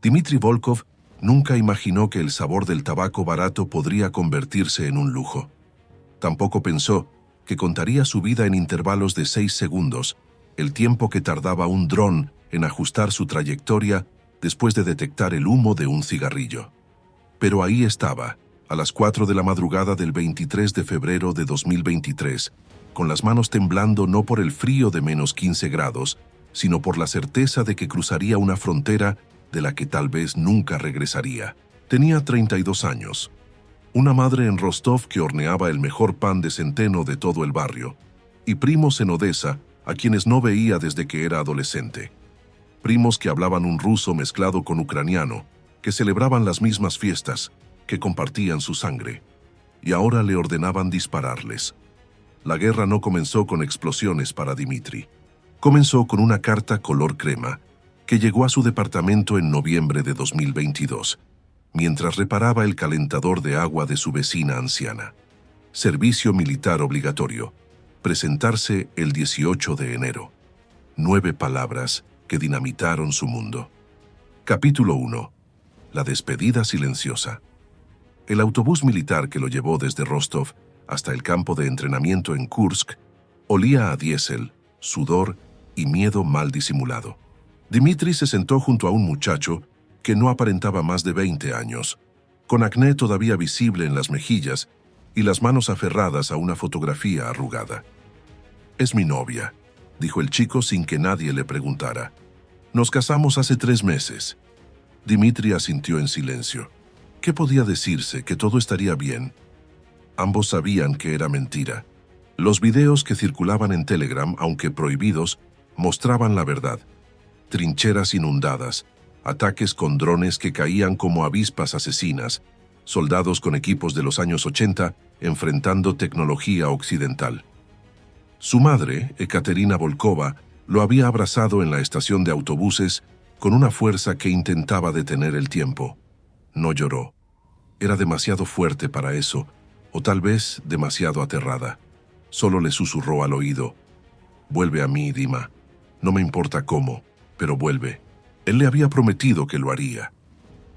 Dmitry Volkov nunca imaginó que el sabor del tabaco barato podría convertirse en un lujo. Tampoco pensó que contaría su vida en intervalos de 6 segundos, el tiempo que tardaba un dron en ajustar su trayectoria después de detectar el humo de un cigarrillo. Pero ahí estaba, a las 4 de la madrugada del 23 de febrero de 2023, con las manos temblando no por el frío de -15 grados, sino por la certeza de que cruzaría una frontera de la que tal vez nunca regresaría. Tenía 32 años. Una madre en Rostov que horneaba el mejor pan de centeno de todo el barrio, y primos en Odessa a quienes no veía desde que era adolescente. Primos que hablaban un ruso mezclado con ucraniano, que celebraban las mismas fiestas, que compartían su sangre, y ahora le ordenaban dispararles. La guerra no comenzó con explosiones para Dmitry. Comenzó con una carta color crema, que llegó a su departamento en noviembre de 2022, mientras reparaba el calentador de agua de su vecina anciana. Servicio militar obligatorio. Presentarse el 18 de enero. 9 palabras que dinamitaron su mundo. Capítulo 1. La despedida silenciosa. El autobús militar que lo llevó desde Rostov hasta el campo de entrenamiento en Kursk olía a diésel, sudor y miedo mal disimulado. Dmitry se sentó junto a un muchacho que no aparentaba más de 20 años, con acné todavía visible en las mejillas y las manos aferradas a una fotografía arrugada. «Es mi novia», dijo el chico sin que nadie le preguntara. «Nos casamos hace 3 meses». Dmitry asintió en silencio. ¿Qué podía decirse? ¿Que todo estaría bien? Ambos sabían que era mentira. Los videos que circulaban en Telegram, aunque prohibidos, mostraban la verdad. Trincheras inundadas, ataques con drones que caían como avispas asesinas, soldados con equipos de los años 80 enfrentando tecnología occidental. Su madre, Ekaterina Volkova, lo había abrazado en la estación de autobuses con una fuerza que intentaba detener el tiempo. No lloró. Era demasiado fuerte para eso, o tal vez demasiado aterrada. Solo le susurró al oído: «Vuelve a mí, Dima. No me importa cómo, pero vuelve». Él le había prometido que lo haría.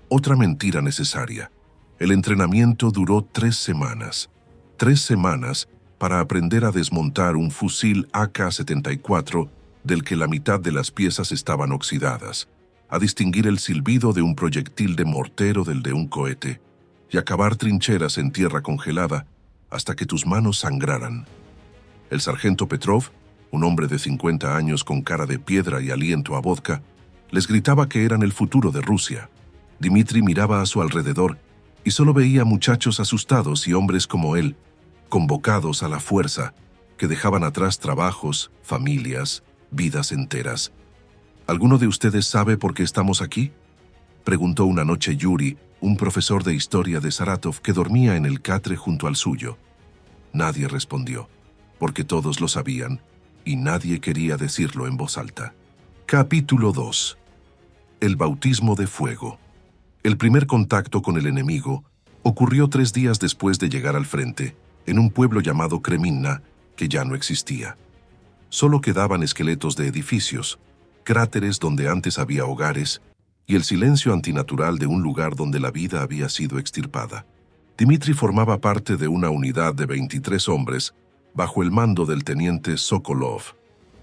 Otra mentira necesaria. El entrenamiento duró 3 semanas. 3 semanas para aprender a desmontar un fusil AK-74 del que la mitad de las piezas estaban oxidadas, a distinguir el silbido de un proyectil de mortero del de un cohete, y a cavar trincheras en tierra congelada hasta que tus manos sangraran. El sargento Petrov, un hombre de 50 años con cara de piedra y aliento a vodka, les gritaba que eran el futuro de Rusia. Dmitry miraba a su alrededor y solo veía muchachos asustados y hombres como él, convocados a la fuerza, que dejaban atrás trabajos, familias, vidas enteras. ¿Alguno de ustedes sabe por qué estamos aquí?, preguntó una noche Yuri, un profesor de historia de Saratov que dormía en el catre junto al suyo. Nadie respondió, porque todos lo sabían y nadie quería decirlo en voz alta. Capítulo 2. El bautismo de fuego. El primer contacto con el enemigo ocurrió 3 días después de llegar al frente, en un pueblo llamado Kreminna, que ya no existía. Solo quedaban esqueletos de edificios, cráteres donde antes había hogares, y el silencio antinatural de un lugar donde la vida había sido extirpada. Dmitry formaba parte de una unidad de 23 hombres, bajo el mando del teniente Sokolov,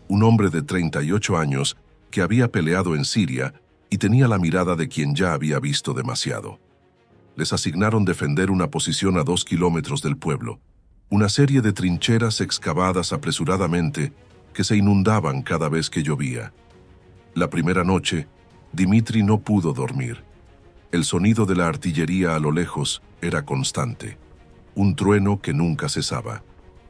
un hombre de 38 años que había peleado en Siria y tenía la mirada de quien ya había visto demasiado. Les asignaron defender una posición a 2 kilómetros del pueblo, una serie de trincheras excavadas apresuradamente que se inundaban cada vez que llovía. La primera noche, Dmitry no pudo dormir. El sonido de la artillería a lo lejos era constante, un trueno que nunca cesaba.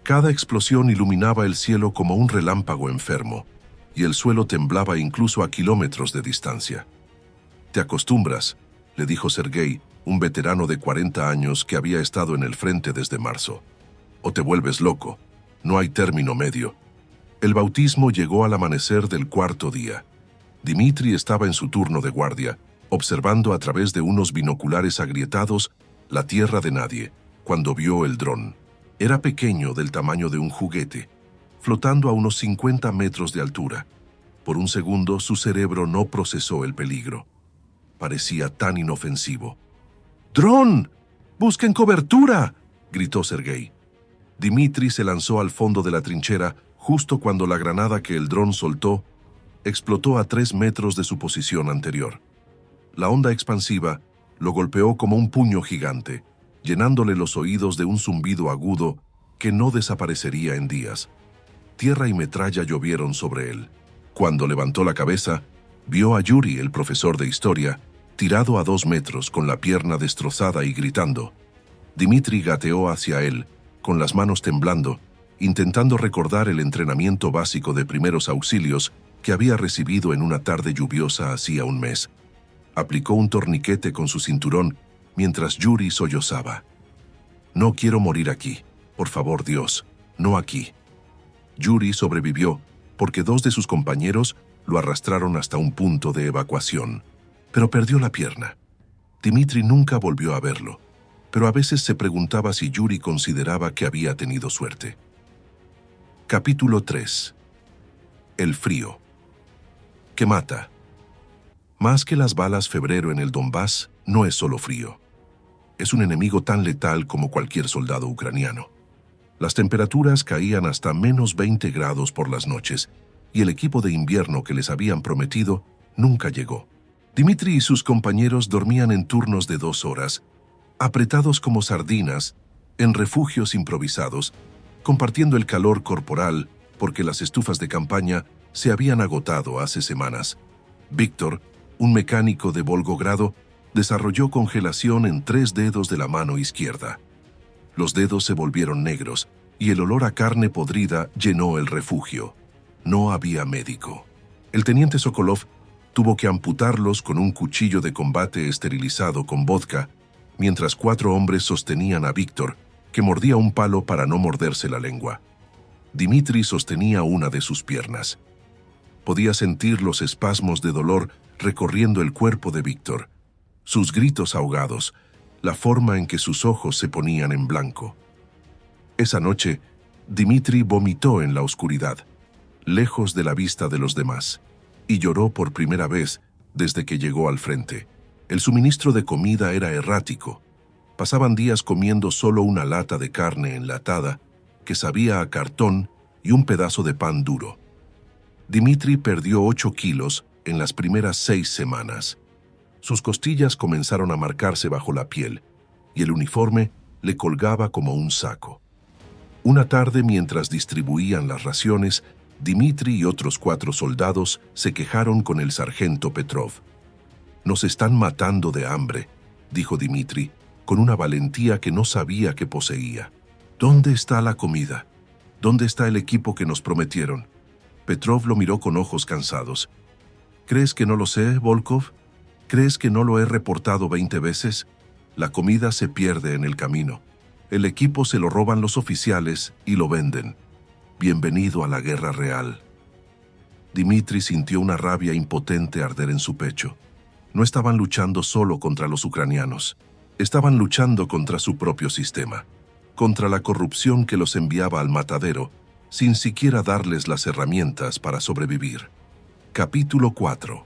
Cada explosión iluminaba el cielo como un relámpago enfermo, y el suelo temblaba incluso a kilómetros de distancia. «Te acostumbras», le dijo Sergei, un veterano de 40 años que había estado en el frente desde marzo. «O te vuelves loco. No hay término medio». El bautismo llegó al amanecer del 4.º día. Dmitry estaba en su turno de guardia, observando a través de unos binoculares agrietados la tierra de nadie, cuando vio el dron. Era pequeño, del tamaño de un juguete, flotando a unos 50 metros de altura. Por un segundo su cerebro no procesó el peligro. parecía tan inofensivo. «¡Dron! ¡Busquen cobertura!», gritó Sergei. Dmitri se lanzó al fondo de la trinchera justo cuando la granada que el dron soltó explotó a 3 metros de su posición anterior. La onda expansiva lo golpeó como un puño gigante, llenándole los oídos de un zumbido agudo que no desaparecería en días. Tierra y metralla llovieron sobre él. Cuando levantó la cabeza, vio a Yuri, el profesor de historia, tirado a 2 metros con la pierna destrozada y gritando. Dmitri gateó hacia él, con las manos temblando, intentando recordar el entrenamiento básico de primeros auxilios que había recibido en una tarde lluviosa hacía un mes. Aplicó un torniquete con su cinturón mientras Yuri sollozaba. «No quiero morir aquí. Por favor, Dios, no aquí». Yuri sobrevivió porque 2 de sus compañeros lo arrastraron hasta un punto de evacuación, pero perdió la pierna. Dmitri nunca volvió a verlo, pero a veces se preguntaba si Yuri consideraba que había tenido suerte. Capítulo 3. El frío. ¿Qué mata? Más que las balas, febrero en el Donbass no es solo frío. Es un enemigo tan letal como cualquier soldado ucraniano. Las temperaturas caían hasta menos 20 grados por las noches, y el equipo de invierno que les habían prometido nunca llegó. Dmitri y sus compañeros dormían en turnos de 2 horas, apretados como sardinas, en refugios improvisados, compartiendo el calor corporal porque las estufas de campaña se habían agotado hace semanas. Víctor, un mecánico de Volgogrado, desarrolló congelación en 3 dedos de la mano izquierda. Los dedos se volvieron negros y el olor a carne podrida llenó el refugio. No había médico. El teniente Sokolov tuvo que amputarlos con un cuchillo de combate esterilizado con vodka, mientras 4 hombres sostenían a Víctor, que mordía un palo para no morderse la lengua. Dmitri sostenía una de sus piernas. Podía sentir los espasmos de dolor recorriendo el cuerpo de Víctor, sus gritos ahogados, la forma en que sus ojos se ponían en blanco. Esa noche, Dmitri vomitó en la oscuridad, lejos de la vista de los demás, y lloró por primera vez desde que llegó al frente. El suministro de comida era errático. Pasaban días comiendo solo una lata de carne enlatada que sabía a cartón y un pedazo de pan duro. Dmitri perdió 8 kilos en las primeras 6 semanas. Sus costillas comenzaron a marcarse bajo la piel y el uniforme le colgaba como un saco. Una tarde, mientras distribuían las raciones, Dmitri y otros 4 soldados se quejaron con el sargento Petrov. «Nos están matando de hambre», dijo Dmitri, con una valentía que no sabía que poseía. «¿Dónde está la comida? ¿Dónde está el equipo que nos prometieron?» Petrov lo miró con ojos cansados. «¿Crees que no lo sé, Volkov? ¿Crees que no lo he reportado 20 veces? La comida se pierde en el camino. El equipo se lo roban los oficiales y lo venden. Bienvenido a la guerra real». Dmitri sintió una rabia impotente arder en su pecho. No estaban luchando solo contra los ucranianos. Estaban luchando contra su propio sistema, contra la corrupción que los enviaba al matadero, sin siquiera darles las herramientas para sobrevivir. Capítulo 4.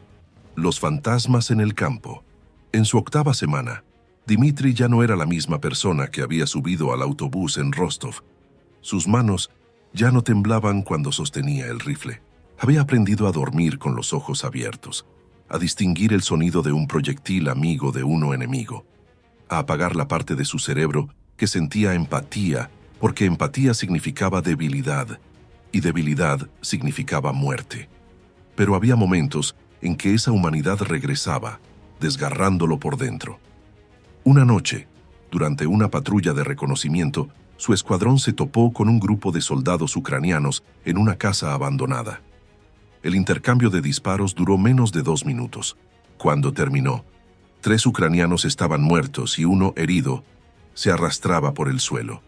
Los fantasmas en el campo. En su 8ª semana, Dmitri ya no era la misma persona que había subido al autobús en Rostov. Sus manos ya no temblaban cuando sostenía el rifle. Había aprendido a dormir con los ojos abiertos, a distinguir el sonido de un proyectil amigo de uno enemigo, a apagar la parte de su cerebro que sentía empatía, porque empatía significaba debilidad, y debilidad significaba muerte. Pero había momentos en que esa humanidad regresaba, desgarrándolo por dentro. Una noche, durante una patrulla de reconocimiento, su escuadrón se topó con un grupo de soldados ucranianos en una casa abandonada. El intercambio de disparos duró menos de 2 minutos. Cuando terminó, 3 ucranianos estaban muertos y uno, herido, se arrastraba por el suelo.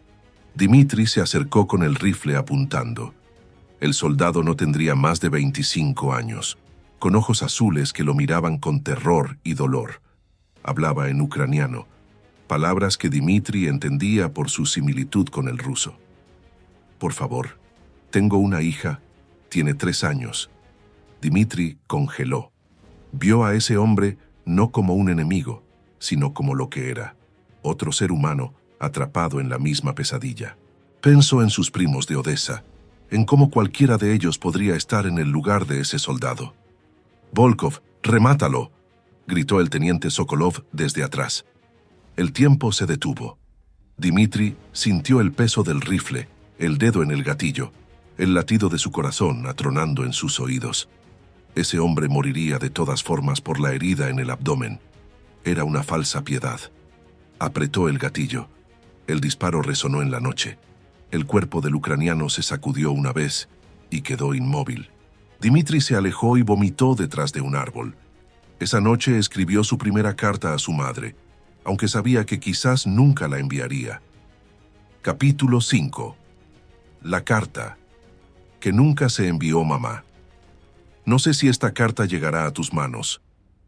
Dmitri se acercó con el rifle apuntando. El soldado no tendría más de 25 años, con ojos azules que lo miraban con terror y dolor. Hablaba en ucraniano, palabras que Dmitri entendía por su similitud con el ruso. «Por favor, tengo una hija, tiene 3 años». Dmitri congeló. Vio a ese hombre no como un enemigo, sino como lo que era, otro ser humano atrapado en la misma pesadilla. Pensó en sus primos de Odessa, en cómo cualquiera de ellos podría estar en el lugar de ese soldado. «Volkov, remátalo», gritó el teniente Sokolov desde atrás. El tiempo se detuvo. Dmitri sintió el peso del rifle, el dedo en el gatillo, el latido de su corazón atronando en sus oídos. Ese hombre moriría de todas formas por la herida en el abdomen. Era una falsa piedad. Apretó el gatillo. El disparo resonó en la noche. El cuerpo del ucraniano se sacudió una vez y quedó inmóvil. Dmitri se alejó y vomitó detrás de un árbol. Esa noche escribió su primera carta a su madre, aunque sabía que quizás nunca la enviaría. Capítulo 5. La carta que nunca se envió mamá. No sé si esta carta llegará a tus manos.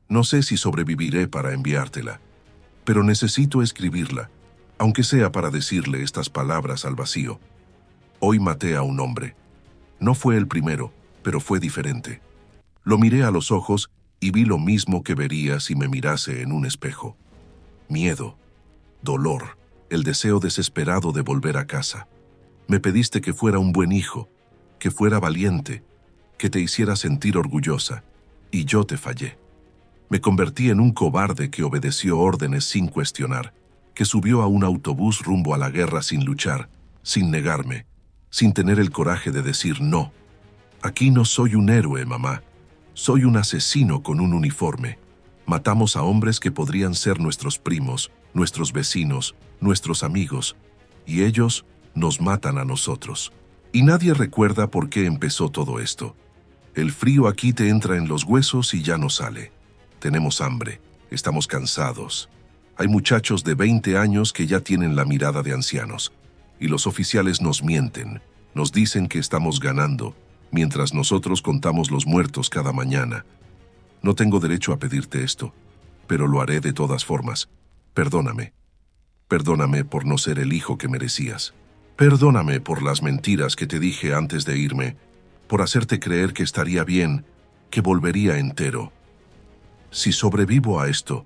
No sé si sobreviviré para enviártela. Pero necesito escribirla, aunque sea para decirle estas palabras al vacío. Hoy maté a un hombre. No fue el primero, pero fue diferente. Lo miré a los ojos y vi lo mismo que vería si me mirase en un espejo. Miedo, dolor, el deseo desesperado de volver a casa. Me pediste que fuera un buen hijo, que fuera valiente, que te hiciera sentir orgullosa, y yo te fallé. Me convertí en un cobarde que obedeció órdenes sin cuestionar, que subió a un autobús rumbo a la guerra sin luchar, sin negarme, sin tener el coraje de decir no. Aquí no soy un héroe, mamá. Soy un asesino con un uniforme. Matamos a hombres que podrían ser nuestros primos, nuestros vecinos, nuestros amigos, y ellos nos matan a nosotros. Y nadie recuerda por qué empezó todo esto. El frío aquí te entra en los huesos y ya no sale. Tenemos hambre, estamos cansados. Hay muchachos de 20 años que ya tienen la mirada de ancianos. Y los oficiales nos mienten, nos dicen que estamos ganando, mientras nosotros contamos los muertos cada mañana. No tengo derecho a pedirte esto, pero lo haré de todas formas. Perdóname. Perdóname por no ser el hijo que merecías. Perdóname por las mentiras que te dije antes de irme, por hacerte creer que estaría bien, que volvería entero. Si sobrevivo a esto,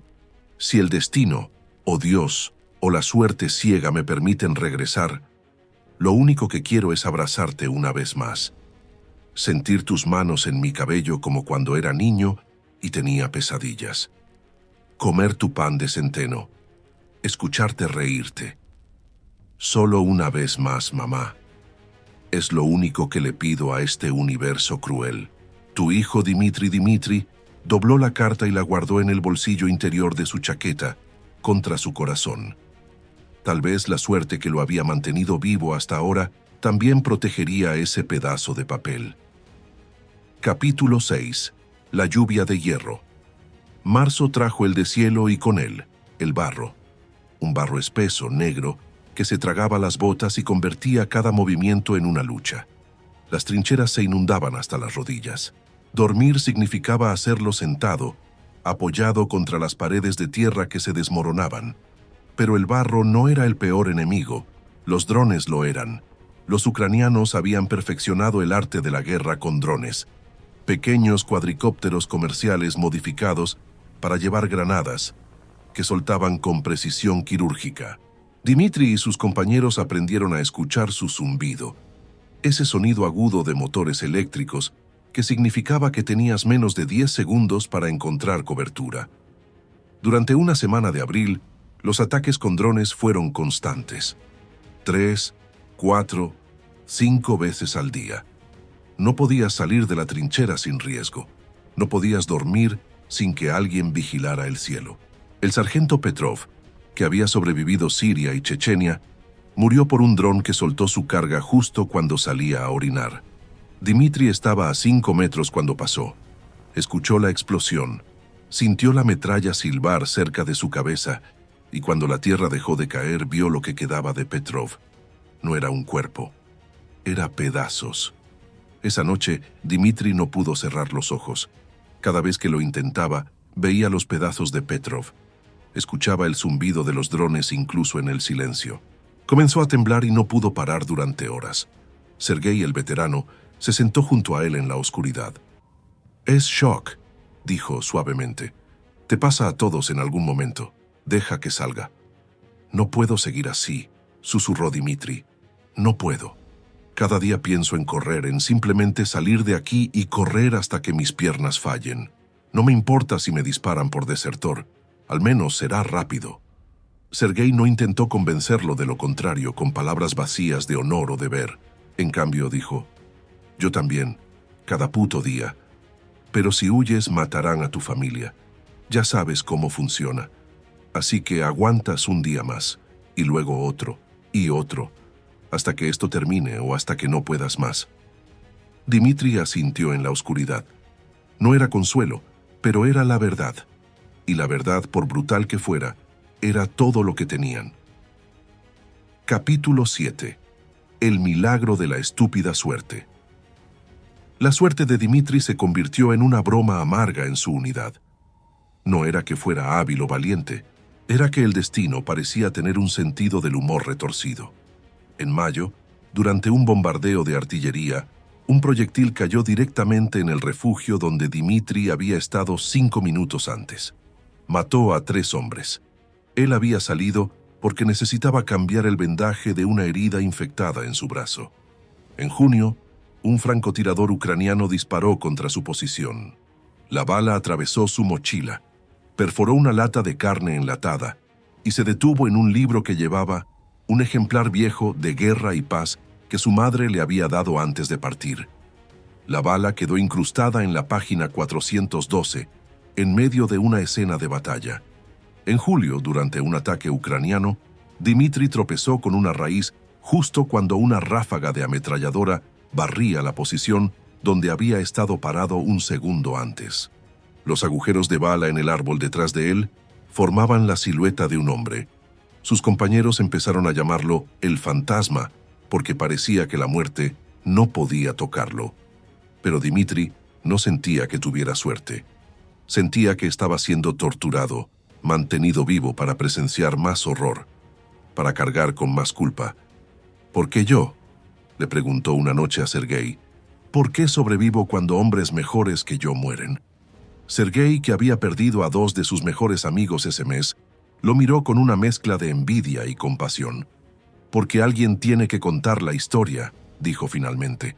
si el destino, o Dios, o la suerte ciega me permiten regresar, lo único que quiero es abrazarte una vez más. Sentir tus manos en mi cabello como cuando era niño y tenía pesadillas. Comer tu pan de centeno. Escucharte reírte. Solo una vez más, mamá. Es lo único que le pido a este universo cruel. Tu hijo Dmitri dobló la carta y la guardó en el bolsillo interior de su chaqueta, contra su corazón. Tal vez la suerte que lo había mantenido vivo hasta ahora también protegería ese pedazo de papel. Capítulo 6. La lluvia de hierro. Marzo trajo el deshielo y con él, el barro. Un barro espeso, negro, que se tragaba las botas y convertía cada movimiento en una lucha. Las trincheras se inundaban hasta las rodillas. Dormir significaba hacerlo sentado, apoyado contra las paredes de tierra que se desmoronaban. Pero el barro no era el peor enemigo, los drones lo eran. Los ucranianos habían perfeccionado el arte de la guerra con drones, pequeños cuadricópteros comerciales modificados para llevar granadas, que soltaban con precisión quirúrgica. Dmitri y sus compañeros aprendieron a escuchar su zumbido, ese sonido agudo de motores eléctricos que significaba que tenías menos de 10 segundos para encontrar cobertura. Durante una semana de abril, los ataques con drones fueron constantes. 3, 4, 5 veces al día. No podías salir de la trinchera sin riesgo. No podías dormir sin que alguien vigilara el cielo. El sargento Petrov, que había sobrevivido Siria y Chechenia, murió por un dron que soltó su carga justo cuando salía a orinar. Dmitri estaba a 5 metros cuando pasó. Escuchó la explosión, sintió la metralla silbar cerca de su cabeza y cuando la tierra dejó de caer vio lo que quedaba de Petrov. No era un cuerpo, era pedazos. Esa noche, Dmitri no pudo cerrar los ojos. Cada vez que lo intentaba, veía los pedazos de Petrov. Escuchaba el zumbido de los drones incluso en el silencio. Comenzó a temblar y no pudo parar durante horas. Sergei, el veterano, se sentó junto a él en la oscuridad. «Es shock», dijo suavemente. Te pasa a todos en algún momento. Deja que salga. No puedo seguir así, susurró Dimitri. No puedo. Cada día pienso en correr, en simplemente salir de aquí y correr hasta que mis piernas fallen. No me importa si me disparan por desertor. Al menos será rápido. Sergei no intentó convencerlo de lo contrario con palabras vacías de honor o deber. En cambio dijo, yo también, cada puto día. Pero si huyes matarán a tu familia. Ya sabes cómo funciona. Así que aguantas un día más, y luego otro, y otro, hasta que esto termine o hasta que no puedas más. Dimitri asintió en la oscuridad. No era consuelo, pero era la verdad. Y la verdad, por brutal que fuera, era todo lo que tenían. Capítulo 7. El milagro de la estúpida suerte. La suerte de Dimitri se convirtió en una broma amarga en su unidad. No era que fuera hábil o valiente, era que el destino parecía tener un sentido del humor retorcido. En mayo, durante un bombardeo de artillería, un proyectil cayó directamente en el refugio donde Dimitri había estado 5 minutos antes. Mató a 3 hombres. Él había salido porque necesitaba cambiar el vendaje de una herida infectada en su brazo. En junio, un francotirador ucraniano disparó contra su posición. La bala atravesó su mochila, perforó una lata de carne enlatada y se detuvo en un libro que llevaba un ejemplar viejo de Guerra y Paz que su madre le había dado antes de partir. La bala quedó incrustada en la página 412, en medio de una escena de batalla. En julio, durante un ataque ucraniano, Dimitri tropezó con una raíz justo cuando una ráfaga de ametralladora barría la posición donde había estado parado un segundo antes. Los agujeros de bala en el árbol detrás de él formaban la silueta de un hombre. Sus compañeros empezaron a llamarlo el fantasma, porque parecía que la muerte no podía tocarlo. Pero Dimitri no sentía que tuviera suerte. Sentía que estaba siendo torturado, mantenido vivo para presenciar más horror, para cargar con más culpa. ¿Por qué yo?, le preguntó una noche a Sergei. ¿Por qué sobrevivo cuando hombres mejores que yo mueren? Sergei, que había perdido a 2 de sus mejores amigos ese mes, lo miró con una mezcla de envidia y compasión. Porque alguien tiene que contar la historia, dijo finalmente.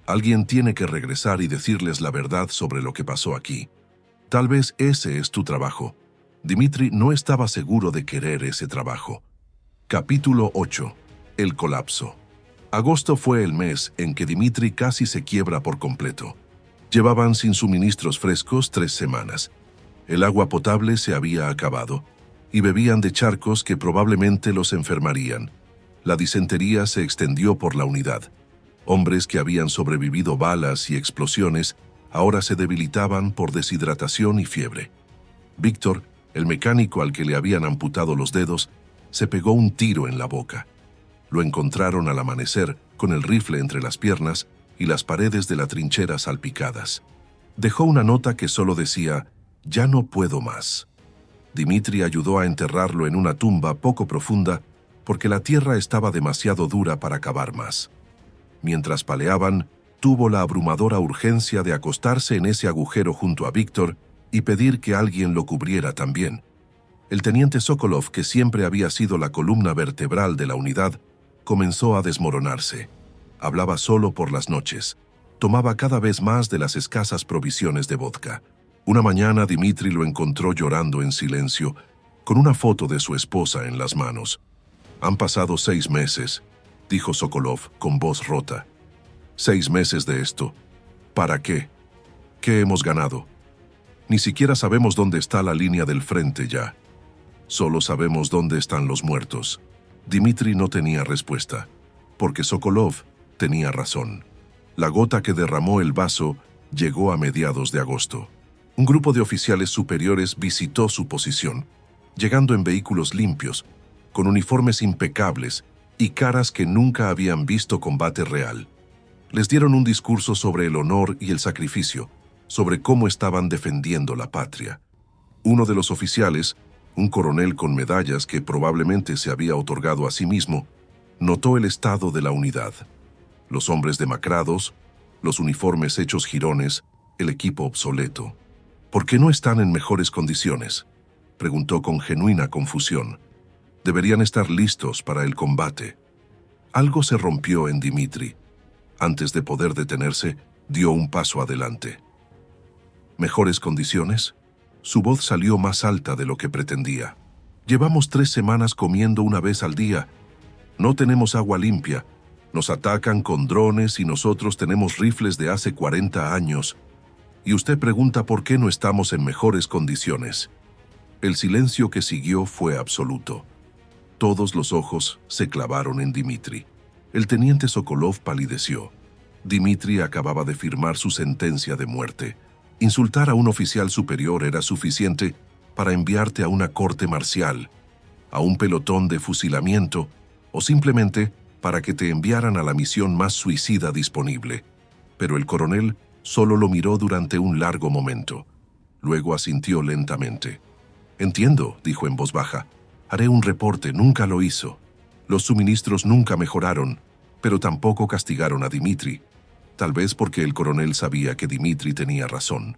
Alguien tiene que regresar y decirles la verdad sobre lo que pasó aquí. Tal vez ese es tu trabajo. Dimitri no estaba seguro de querer ese trabajo. Capítulo 8. El colapso. Agosto fue el mes en que Dimitri casi se quiebra por completo. Llevaban sin suministros frescos 3 semanas. El agua potable se había acabado y bebían de charcos que probablemente los enfermarían. La disentería se extendió por la unidad. Hombres que habían sobrevivido balas y explosiones ahora se debilitaban por deshidratación y fiebre. Víctor, el mecánico al que le habían amputado los dedos, se pegó un tiro en la boca. Lo encontraron al amanecer con el rifle entre las piernas y las paredes de la trinchera salpicadas. Dejó una nota que solo decía, «Ya no puedo más». Dimitri ayudó a enterrarlo en una tumba poco profunda porque la tierra estaba demasiado dura para cavar más. Mientras paleaban, tuvo la abrumadora urgencia de acostarse en ese agujero junto a Víctor y pedir que alguien lo cubriera también. El teniente Sokolov, que siempre había sido la columna vertebral de la unidad, comenzó a desmoronarse. Hablaba solo por las noches. Tomaba cada vez más de las escasas provisiones de vodka. Una mañana Dimitri lo encontró llorando en silencio, con una foto de su esposa en las manos. «Han pasado 6 meses», dijo Sokolov con voz rota. «6 meses de esto. ¿Para qué? ¿Qué hemos ganado? Ni siquiera sabemos dónde está la línea del frente ya. Solo sabemos dónde están los muertos». Dimitri no tenía respuesta, porque Sokolov tenía razón. La gota que derramó el vaso llegó a mediados de agosto. Un grupo de oficiales superiores visitó su posición, llegando en vehículos limpios, con uniformes impecables y caras que nunca habían visto combate real. Les dieron un discurso sobre el honor y el sacrificio, sobre cómo estaban defendiendo la patria. Uno de los oficiales, un coronel con medallas que probablemente se había otorgado a sí mismo, notó el estado de la unidad. Los hombres demacrados, los uniformes hechos jirones, el equipo obsoleto. ¿Por qué no están en mejores condiciones?, preguntó con genuina confusión. Deberían estar listos para el combate. Algo se rompió en Dimitri. Antes de poder detenerse, dio un paso adelante. ¿Mejores condiciones? Su voz salió más alta de lo que pretendía. Llevamos 3 semanas comiendo una vez al día. No tenemos agua limpia. Nos atacan con drones y nosotros tenemos rifles de hace 40 años. Y usted pregunta por qué no estamos en mejores condiciones. El silencio que siguió fue absoluto. Todos los ojos se clavaron en Dimitri. El teniente Sokolov palideció. Dimitri acababa de firmar su sentencia de muerte. Insultar a un oficial superior era suficiente para enviarte a una corte marcial, a un pelotón de fusilamiento o simplemente para que te enviaran a la misión más suicida disponible. Pero el coronel solo lo miró durante un largo momento. Luego asintió lentamente. «Entiendo», dijo en voz baja. «Haré un reporte, nunca lo hizo. Los suministros nunca mejoraron, pero tampoco castigaron a Dimitri. Tal vez porque el coronel sabía que Dimitri tenía razón.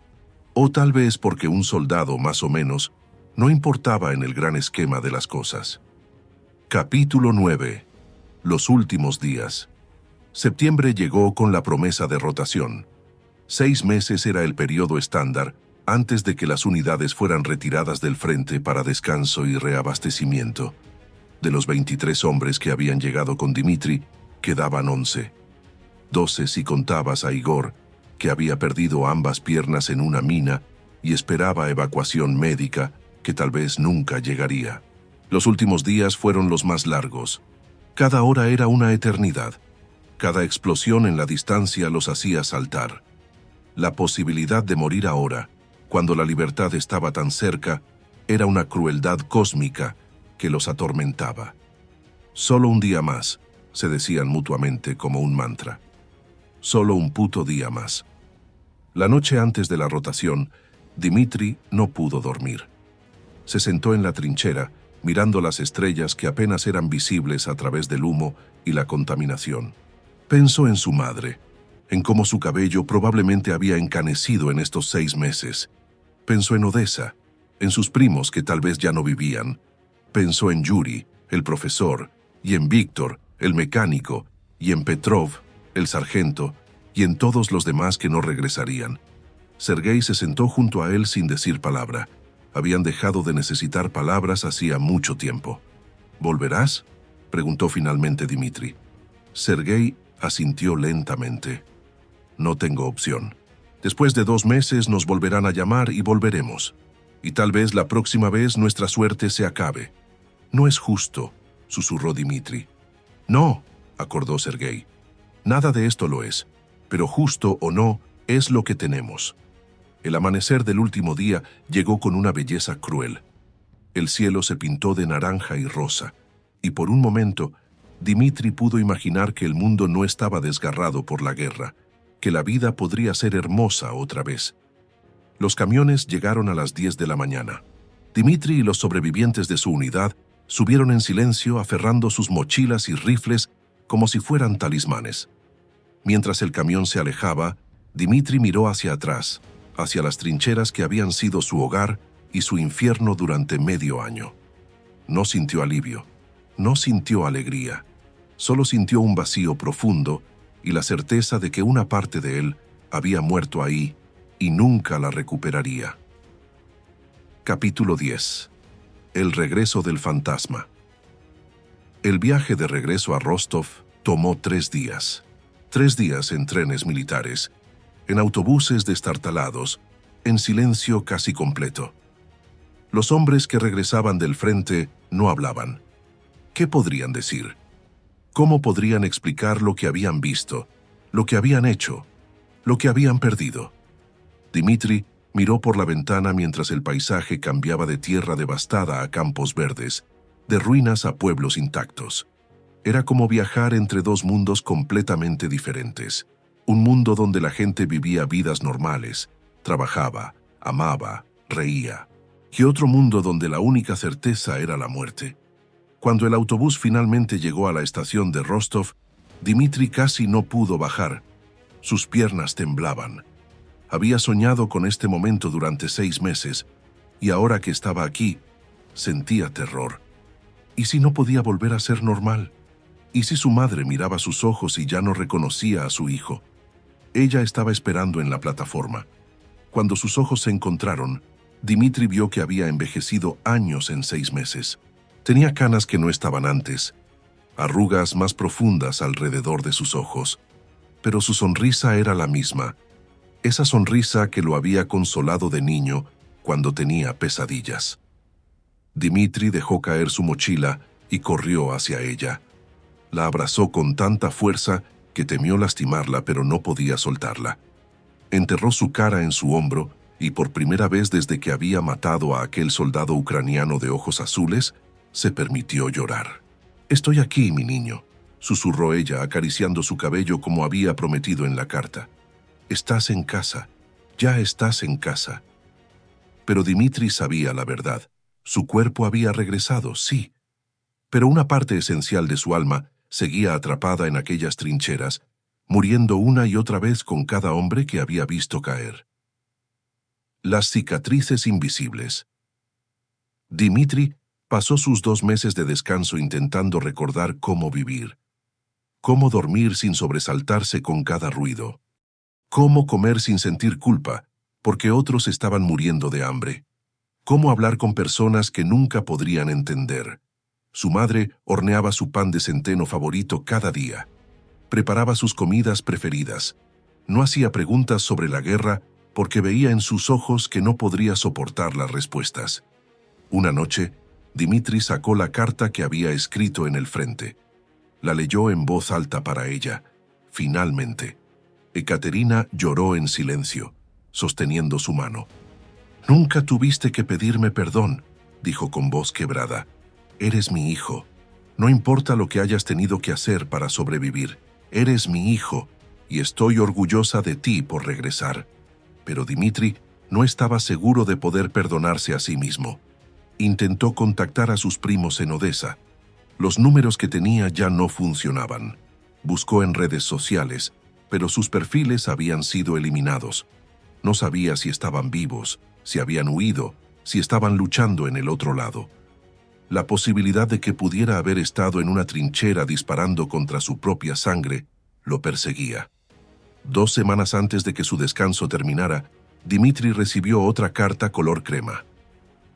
O tal vez porque un soldado, más o menos, no importaba en el gran esquema de las cosas». Capítulo 9. Los últimos días. Septiembre llegó con la promesa de rotación. 6 meses era el periodo estándar antes de que las unidades fueran retiradas del frente para descanso y reabastecimiento. De los 23 hombres que habían llegado con Dimitri, quedaban 11. 12 si contabas a Igor, que había perdido ambas piernas en una mina y esperaba evacuación médica que tal vez nunca llegaría. Los últimos días fueron los más largos. Cada hora era una eternidad. Cada explosión en la distancia los hacía saltar. La posibilidad de morir ahora, cuando la libertad estaba tan cerca, era una crueldad cósmica que los atormentaba. «Solo un día más», se decían mutuamente como un mantra. «Solo un puto día más». La noche antes de la rotación, Dimitri no pudo dormir. Se sentó en la trinchera, mirando las estrellas que apenas eran visibles a través del humo y la contaminación. Pensó en su madre, en cómo su cabello probablemente había encanecido en estos 6 meses. Pensó en Odessa, en sus primos que tal vez ya no vivían. Pensó en Yuri, el profesor, y en Víctor, el mecánico, y en Petrov, el sargento, y en todos los demás que no regresarían. Sergei se sentó junto a él sin decir palabra. Habían dejado de necesitar palabras hacía mucho tiempo. «¿Volverás?», preguntó finalmente Dimitri. Sergei asintió lentamente. «No tengo opción. Después de 2 meses nos volverán a llamar y volveremos. Y tal vez la próxima vez nuestra suerte se acabe». «No es justo», susurró Dimitri. «No», acordó Sergei. «Nada de esto lo es. Pero justo o no, es lo que tenemos». El amanecer del último día llegó con una belleza cruel. El cielo se pintó de naranja y rosa, y por un momento, Dimitri pudo imaginar que el mundo no estaba desgarrado por la guerra, que la vida podría ser hermosa otra vez. Los camiones llegaron a las 10 de la mañana. Dimitri y los sobrevivientes de su unidad subieron en silencio aferrando sus mochilas y rifles como si fueran talismanes. Mientras el camión se alejaba, Dimitri miró hacia atrás, hacia las trincheras que habían sido su hogar y su infierno durante medio año. No sintió alivio, no sintió alegría, solo sintió un vacío profundo y la certeza de que una parte de él había muerto ahí y nunca la recuperaría. Capítulo 10. El regreso del fantasma. El viaje de regreso a Rostov tomó 3 días. 3 días en trenes militares, en autobuses destartalados, en silencio casi completo. Los hombres que regresaban del frente no hablaban. ¿Qué podrían decir? ¿Cómo podrían explicar lo que habían visto, lo que habían hecho, lo que habían perdido? Dimitri miró por la ventana mientras el paisaje cambiaba de tierra devastada a campos verdes, de ruinas a pueblos intactos. Era como viajar entre 2 mundos completamente diferentes. Un mundo donde la gente vivía vidas normales, trabajaba, amaba, reía. Y otro mundo donde la única certeza era la muerte. Cuando el autobús finalmente llegó a la estación de Rostov, Dimitri casi no pudo bajar. Sus piernas temblaban. Había soñado con este momento durante 6 meses, y ahora que estaba aquí, sentía terror. ¿Y si no podía volver a ser normal? ¿Y si su madre miraba sus ojos y ya no reconocía a su hijo? Ella estaba esperando en la plataforma. Cuando sus ojos se encontraron, Dimitri vio que había envejecido años en 6 meses. Tenía canas que no estaban antes, arrugas más profundas alrededor de sus ojos, pero su sonrisa era la misma, esa sonrisa que lo había consolado de niño cuando tenía pesadillas. Dimitri dejó caer su mochila y corrió hacia ella. La abrazó con tanta fuerza que temió lastimarla, pero no podía soltarla. Enterró su cara en su hombro y por primera vez desde que había matado a aquel soldado ucraniano de ojos azules, se permitió llorar. «Estoy aquí, mi niño», susurró ella, acariciando su cabello como había prometido en la carta. «Estás en casa, ya estás en casa». Pero Dimitri sabía la verdad. Su cuerpo había regresado, sí, pero una parte esencial de su alma seguía atrapada en aquellas trincheras, muriendo una y otra vez con cada hombre que había visto caer. Las cicatrices invisibles. Dimitri pasó sus 2 meses de descanso intentando recordar cómo vivir, cómo dormir sin sobresaltarse con cada ruido, cómo comer sin sentir culpa, porque otros estaban muriendo de hambre, cómo hablar con personas que nunca podrían entender. Su madre horneaba su pan de centeno favorito cada día. Preparaba sus comidas preferidas. No hacía preguntas sobre la guerra porque veía en sus ojos que no podría soportar las respuestas. Una noche, Dimitri sacó la carta que había escrito en el frente. La leyó en voz alta para ella. Finalmente, Ekaterina lloró en silencio, sosteniendo su mano. «Nunca tuviste que pedirme perdón», dijo con voz quebrada. «Eres mi hijo. No importa lo que hayas tenido que hacer para sobrevivir. Eres mi hijo, y estoy orgullosa de ti por regresar». Pero Dimitri no estaba seguro de poder perdonarse a sí mismo. Intentó contactar a sus primos en Odessa. Los números que tenía ya no funcionaban. Buscó en redes sociales, pero sus perfiles habían sido eliminados. No sabía si estaban vivos, si habían huido, si estaban luchando en el otro lado. La posibilidad de que pudiera haber estado en una trinchera disparando contra su propia sangre lo perseguía. 2 semanas antes de que su descanso terminara, Dimitri recibió otra carta color crema.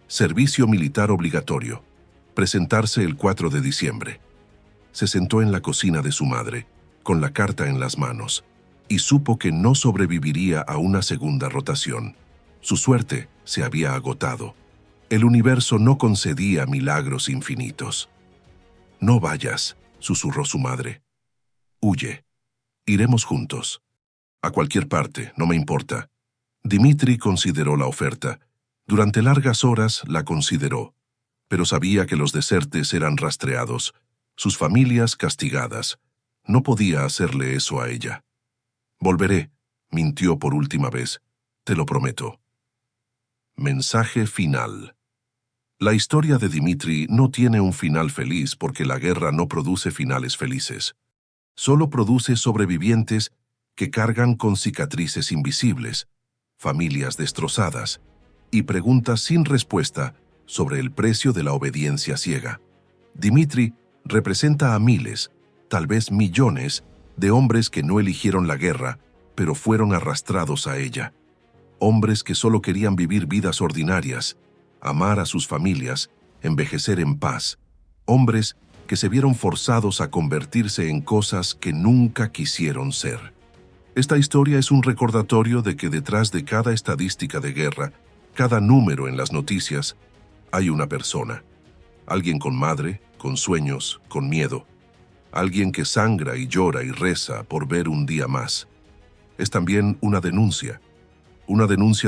Servicio militar obligatorio. Presentarse el 4 de diciembre. Se sentó en la cocina de su madre, con la carta en las manos, y supo que no sobreviviría a una segunda rotación. Su suerte se había agotado. El universo no concedía milagros infinitos. «No vayas», susurró su madre. «Huye. Iremos juntos. A cualquier parte, no me importa». Dimitri consideró la oferta. Durante largas horas la consideró, pero sabía que los desertes eran rastreados, sus familias castigadas. No podía hacerle eso a ella. «Volveré», mintió por última vez. «Te lo prometo». Mensaje final. La historia de Dimitri no tiene un final feliz porque la guerra no produce finales felices. Solo produce sobrevivientes que cargan con cicatrices invisibles, familias destrozadas y preguntas sin respuesta sobre el precio de la obediencia ciega. Dimitri representa a miles, tal vez millones, de hombres que no eligieron la guerra, pero fueron arrastrados a ella. Hombres que solo querían vivir vidas ordinarias, amar a sus familias, envejecer en paz. Hombres que se vieron forzados a convertirse en cosas que nunca quisieron ser. Esta historia es un recordatorio de que detrás de cada estadística de guerra, cada número en las noticias, hay una persona. Alguien con madre, con sueños, con miedo. Alguien que sangra y llora y reza por ver un día más. Es también una denuncia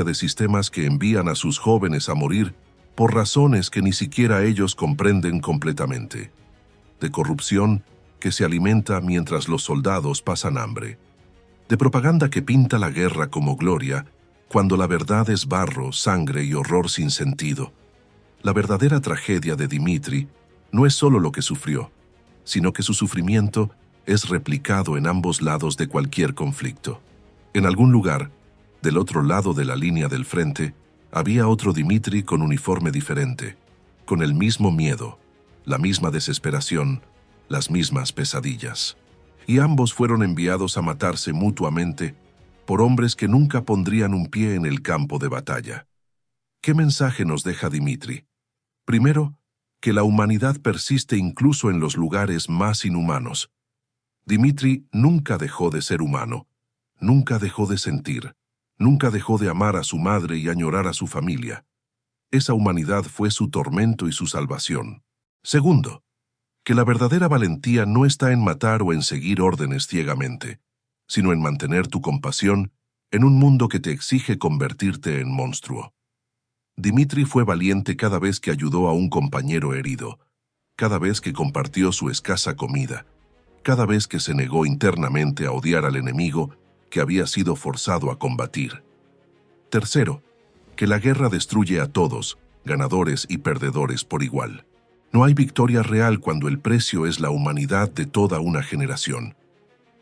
de sistemas que envían a sus jóvenes a morir por razones que ni siquiera ellos comprenden completamente. De corrupción que se alimenta mientras los soldados pasan hambre. De propaganda que pinta la guerra como gloria, cuando la verdad es barro, sangre y horror sin sentido. La verdadera tragedia de Dimitri no es solo lo que sufrió, sino que su sufrimiento es replicado en ambos lados de cualquier conflicto. En algún lugar, Del otro lado de la línea del frente, había otro Dimitri con uniforme diferente, con el mismo miedo, la misma desesperación, las mismas pesadillas. Y ambos fueron enviados a matarse mutuamente por hombres que nunca pondrían un pie en el campo de batalla. ¿Qué mensaje nos deja Dimitri? Primero, que la humanidad persiste incluso en los lugares más inhumanos. Dimitri nunca dejó de ser humano, nunca dejó de sentir, nunca dejó de amar a su madre y añorar a su familia. Esa humanidad fue su tormento y su salvación. Segundo, que la verdadera valentía no está en matar o en seguir órdenes ciegamente, sino en mantener tu compasión en un mundo que te exige convertirte en monstruo. Dimitri fue valiente cada vez que ayudó a un compañero herido, cada vez que compartió su escasa comida, cada vez que se negó internamente a odiar al enemigo que había sido forzado a combatir. Tercero, que la guerra destruye a todos, ganadores y perdedores por igual. No hay victoria real cuando el precio es la humanidad de toda una generación.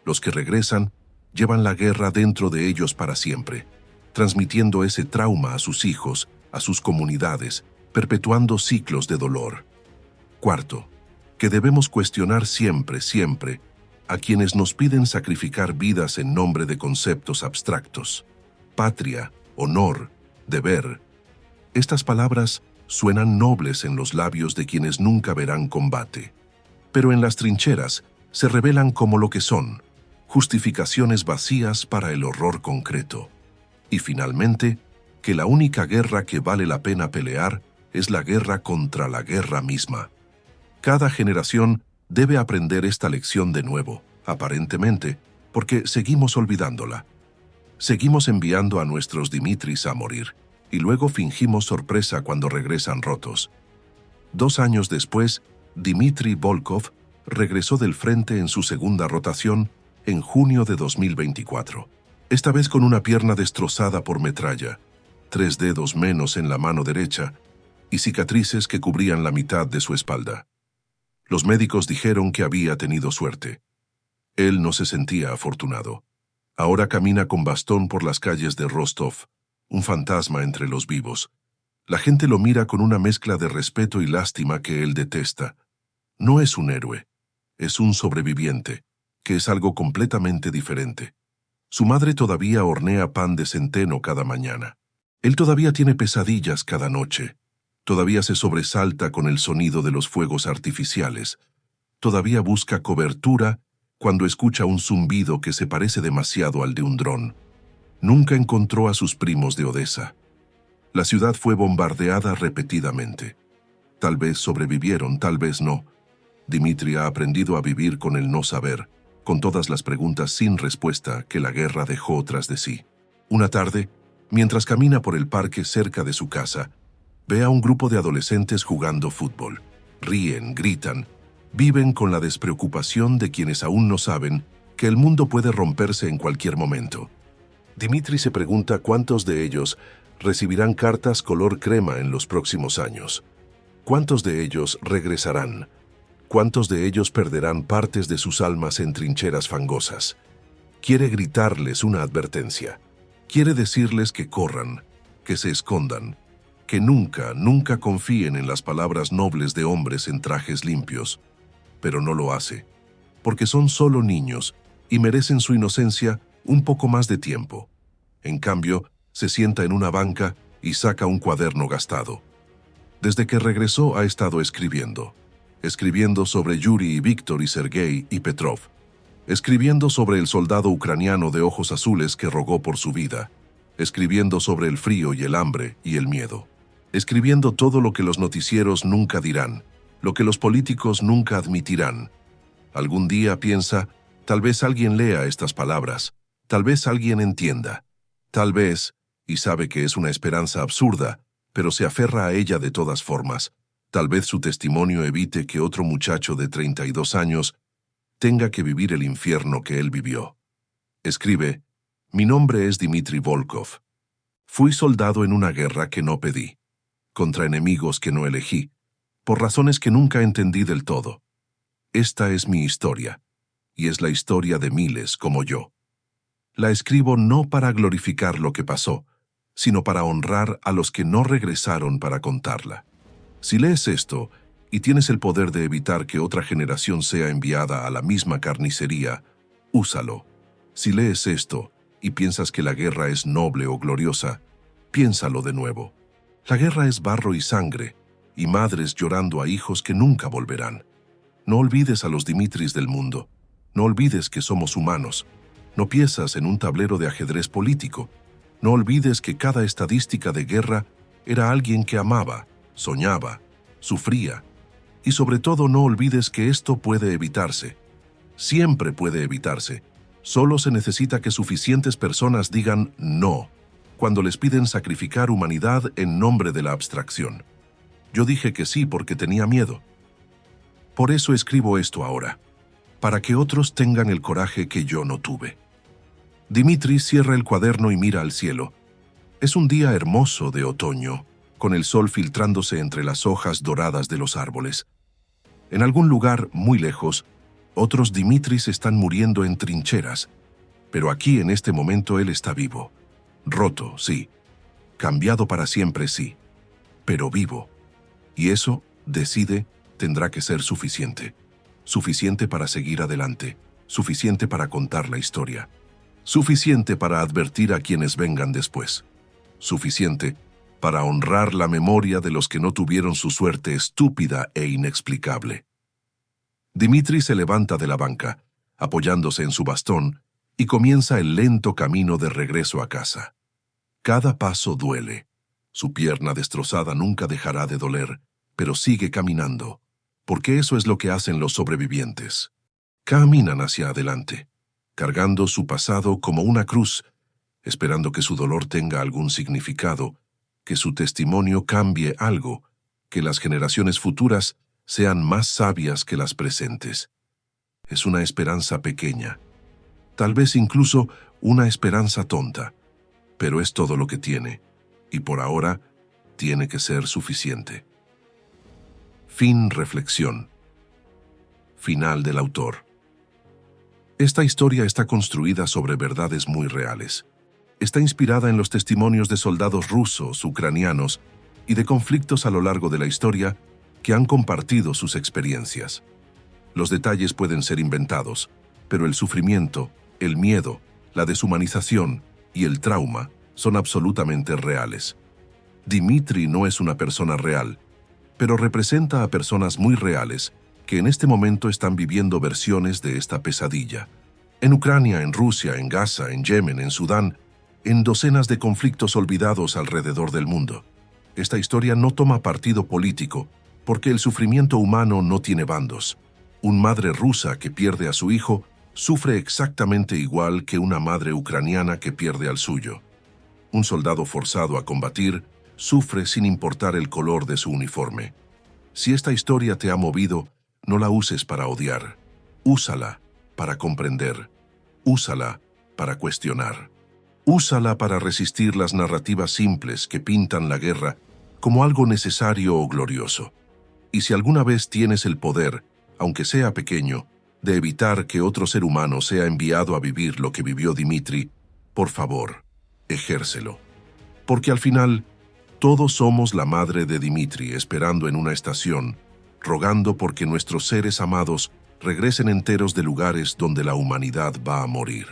Los que regresan llevan la guerra dentro de ellos para siempre, transmitiendo ese trauma a sus hijos, a sus comunidades, perpetuando ciclos de dolor. Cuarto, que debemos cuestionar siempre, siempre, a quienes nos piden sacrificar vidas en nombre de conceptos abstractos. Patria, honor, deber. Estas palabras suenan nobles en los labios de quienes nunca verán combate, pero en las trincheras se revelan como lo que son, justificaciones vacías para el horror concreto. Y finalmente, que la única guerra que vale la pena pelear es la guerra contra la guerra misma. Cada generación debe aprender esta lección de nuevo, aparentemente, porque seguimos olvidándola. Seguimos enviando a nuestros Dimitris a morir, y luego fingimos sorpresa cuando regresan rotos. 2 años después, Dmitri Volkov regresó del frente en su segunda rotación en junio de 2024, esta vez con una pierna destrozada por metralla, 3 dedos menos en la mano derecha y cicatrices que cubrían la mitad de su espalda. Los médicos dijeron que había tenido suerte. Él no se sentía afortunado. Ahora camina con bastón por las calles de Rostov, un fantasma entre los vivos. La gente lo mira con una mezcla de respeto y lástima que él detesta. No es un héroe, es un sobreviviente, que es algo completamente diferente. Su madre todavía hornea pan de centeno cada mañana. Él todavía tiene pesadillas cada noche. Todavía se sobresalta con el sonido de los fuegos artificiales. Todavía busca cobertura cuando escucha un zumbido que se parece demasiado al de un dron. Nunca encontró a sus primos de Odessa. La ciudad fue bombardeada repetidamente. Tal vez sobrevivieron, tal vez no. Dmitri ha aprendido a vivir con el no saber, con todas las preguntas sin respuesta que la guerra dejó tras de sí. Una tarde, mientras camina por el parque cerca de su casa, ve a un grupo de adolescentes jugando fútbol. Ríen, gritan, viven con la despreocupación de quienes aún no saben que el mundo puede romperse en cualquier momento. Dmitri se pregunta cuántos de ellos recibirán cartas color crema en los próximos años. ¿Cuántos de ellos regresarán? ¿Cuántos de ellos perderán partes de sus almas en trincheras fangosas? Quiere gritarles una advertencia. Quiere decirles que corran, que se escondan, que nunca, nunca confíen en las palabras nobles de hombres en trajes limpios. Pero no lo hace, porque son solo niños y merecen su inocencia un poco más de tiempo. En cambio, se sienta en una banca y saca un cuaderno gastado. Desde que regresó ha estado escribiendo sobre Yuri y Víctor y Sergei y Petrov, escribiendo sobre el soldado ucraniano de ojos azules que rogó por su vida, escribiendo sobre el frío y el hambre y el miedo, escribiendo todo lo que los noticieros nunca dirán, lo que los políticos nunca admitirán. Algún día piensa, tal vez alguien lea estas palabras, tal vez alguien entienda, tal vez, y sabe que es una esperanza absurda, pero se aferra a ella de todas formas. Tal vez su testimonio evite que otro muchacho de 32 años tenga que vivir el infierno que él vivió. Escribe, mi nombre es Dmitri Volkov. Fui soldado en una guerra que no pedí, contra enemigos que no elegí, por razones que nunca entendí del todo. Esta es mi historia, y es la historia de miles como yo. La escribo no para glorificar lo que pasó, sino para honrar a los que no regresaron para contarla. Si lees esto y tienes el poder de evitar que otra generación sea enviada a la misma carnicería, úsalo. Si lees esto y piensas que la guerra es noble o gloriosa, piénsalo de nuevo. La guerra es barro y sangre, y madres llorando a hijos que nunca volverán. No olvides a los Dimitris del mundo. No olvides que somos humanos. No piensas en un tablero de ajedrez político. No olvides que cada estadística de guerra era alguien que amaba, soñaba, sufría. Y sobre todo no olvides que esto puede evitarse. Siempre puede evitarse. Solo se necesita que suficientes personas digan no cuando les piden sacrificar humanidad en nombre de la abstracción. Yo dije que sí porque tenía miedo. Por eso escribo esto ahora, para que otros tengan el coraje que yo no tuve. Dimitri cierra el cuaderno y mira al cielo. Es un día hermoso de otoño, con el sol filtrándose entre las hojas doradas de los árboles. En algún lugar muy lejos, otros Dimitris están muriendo en trincheras, pero aquí en este momento él está vivo. Roto, sí. Cambiado para siempre, sí. Pero vivo. Y eso, decide, tendrá que ser suficiente. Suficiente para seguir adelante. Suficiente para contar la historia. Suficiente para advertir a quienes vengan después. Suficiente para honrar la memoria de los que no tuvieron su suerte estúpida e inexplicable. Dimitri se levanta de la banca, apoyándose en su bastón, y comienza el lento camino de regreso a casa. Cada paso duele. Su pierna destrozada nunca dejará de doler, pero sigue caminando, porque eso es lo que hacen los sobrevivientes. Caminan hacia adelante, cargando su pasado como una cruz, esperando que su dolor tenga algún significado, que su testimonio cambie algo, que las generaciones futuras sean más sabias que las presentes. Es una esperanza pequeña, tal vez incluso una esperanza tonta, pero es todo lo que tiene, y por ahora tiene que ser suficiente. Fin reflexión. Final del autor. Esta historia está construida sobre verdades muy reales. Está inspirada en los testimonios de soldados rusos, ucranianos y de conflictos a lo largo de la historia que han compartido sus experiencias. Los detalles pueden ser inventados, pero el sufrimiento, el miedo, la deshumanización y el trauma son absolutamente reales. Dimitri no es una persona real, pero representa a personas muy reales que en este momento están viviendo versiones de esta pesadilla. En Ucrania, en Rusia, en Gaza, en Yemen, en Sudán, en docenas de conflictos olvidados alrededor del mundo. Esta historia no toma partido político, porque el sufrimiento humano no tiene bandos. Una madre rusa que pierde a su hijo sufre exactamente igual que una madre ucraniana que pierde al suyo. Un soldado forzado a combatir sufre sin importar el color de su uniforme. Si esta historia te ha movido, no la uses para odiar. Úsala para comprender. Úsala para cuestionar. Úsala para resistir las narrativas simples que pintan la guerra como algo necesario o glorioso. Y si alguna vez tienes el poder, aunque sea pequeño, de evitar que otro ser humano sea enviado a vivir lo que vivió Dimitri, por favor, ejércelo. Porque al final, todos somos la madre de Dimitri esperando en una estación, rogando porque nuestros seres amados regresen enteros de lugares donde la humanidad va a morir.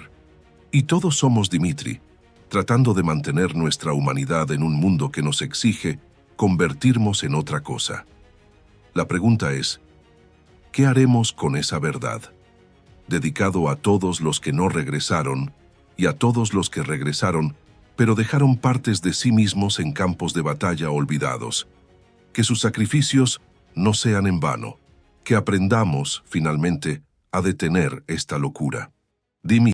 Y todos somos Dimitri, tratando de mantener nuestra humanidad en un mundo que nos exige convertirnos en otra cosa. La pregunta es, ¿qué haremos con esa verdad? Dedicado a todos los que no regresaron y a todos los que regresaron, pero dejaron partes de sí mismos en campos de batalla olvidados. Que sus sacrificios no sean en vano. Que aprendamos, finalmente, a detener esta locura. Dimitri.